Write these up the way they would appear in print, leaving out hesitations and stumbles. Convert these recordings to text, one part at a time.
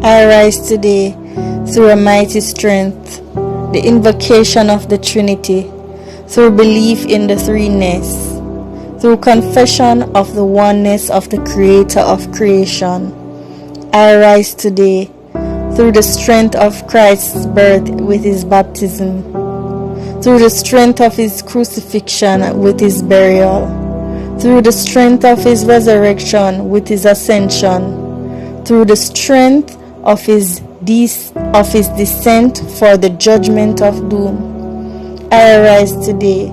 I rise today through a mighty strength, the invocation of the Trinity, through belief in the threeness, through confession of the oneness of the Creator of creation. I rise today through the strength of Christ's birth with his baptism, through the strength of his crucifixion with his burial, through the strength of his resurrection with his ascension, through the strength of his descent for the judgment of doom. I arise today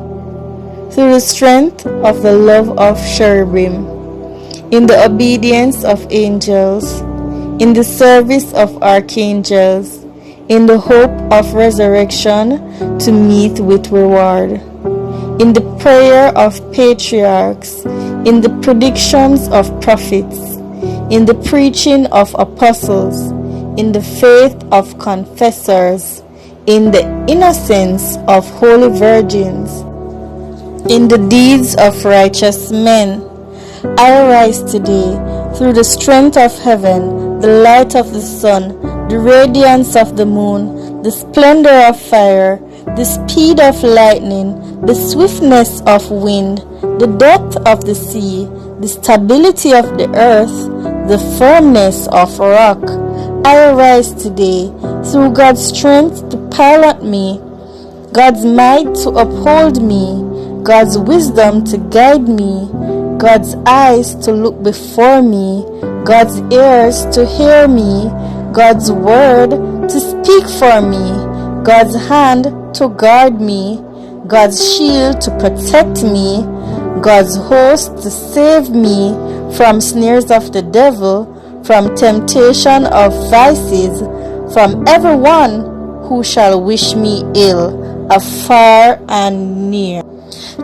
through the strength of the love of cherubim, in the obedience of angels, in the service of archangels, in the hope of resurrection to meet with reward, in the prayer of patriarchs, in the predictions of prophets, in the preaching of apostles, in the faith of confessors, in the innocence of holy virgins, in the deeds of righteous men. I arise today through the strength of heaven, the light of the sun, the radiance of the moon, the splendor of fire, the speed of lightning, the swiftness of wind, the depth of the sea, the stability of the earth, the firmness of rock. I arise today through God's strength to pilot me, God's might to uphold me, God's wisdom to guide me, God's eyes to look before me, God's ears to hear me, God's word to speak for me, God's hand to guard me, God's shield to protect me, God's host to save me from snares of the devil, from temptation of vices, from everyone who shall wish me ill, afar and near.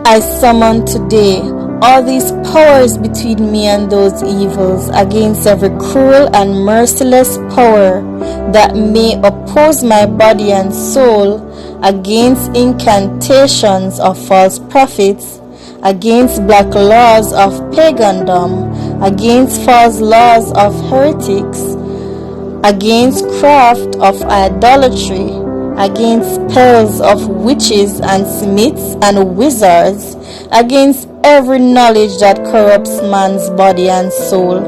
I summon today all these powers between me and those evils, against every cruel and merciless power that may oppose my body and soul, against incantations of false prophets, against black laws of pagandom, against false laws of heretics, against craft of idolatry, against spells of witches and smiths and wizards, against every knowledge that corrupts man's body and soul.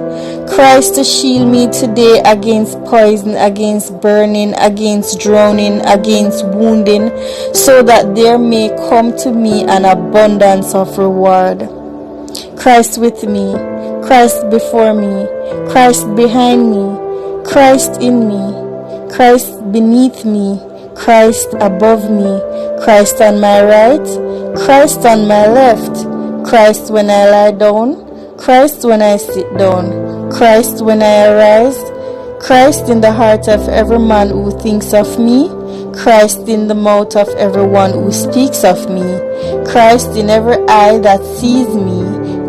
Christ to shield me today against poison, against burning, against drowning, against wounding, so that there may come to me an abundance of reward. Christ with me, Christ before me, Christ behind me, Christ in me, Christ beneath me, Christ above me, Christ on my right, Christ on my left, Christ when I lie down, Christ when I sit down, Christ when I arise, Christ in the heart of every man who thinks of me, Christ in the mouth of everyone who speaks of me, Christ in every eye that sees me,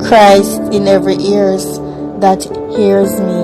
Christ in every ears that hears me.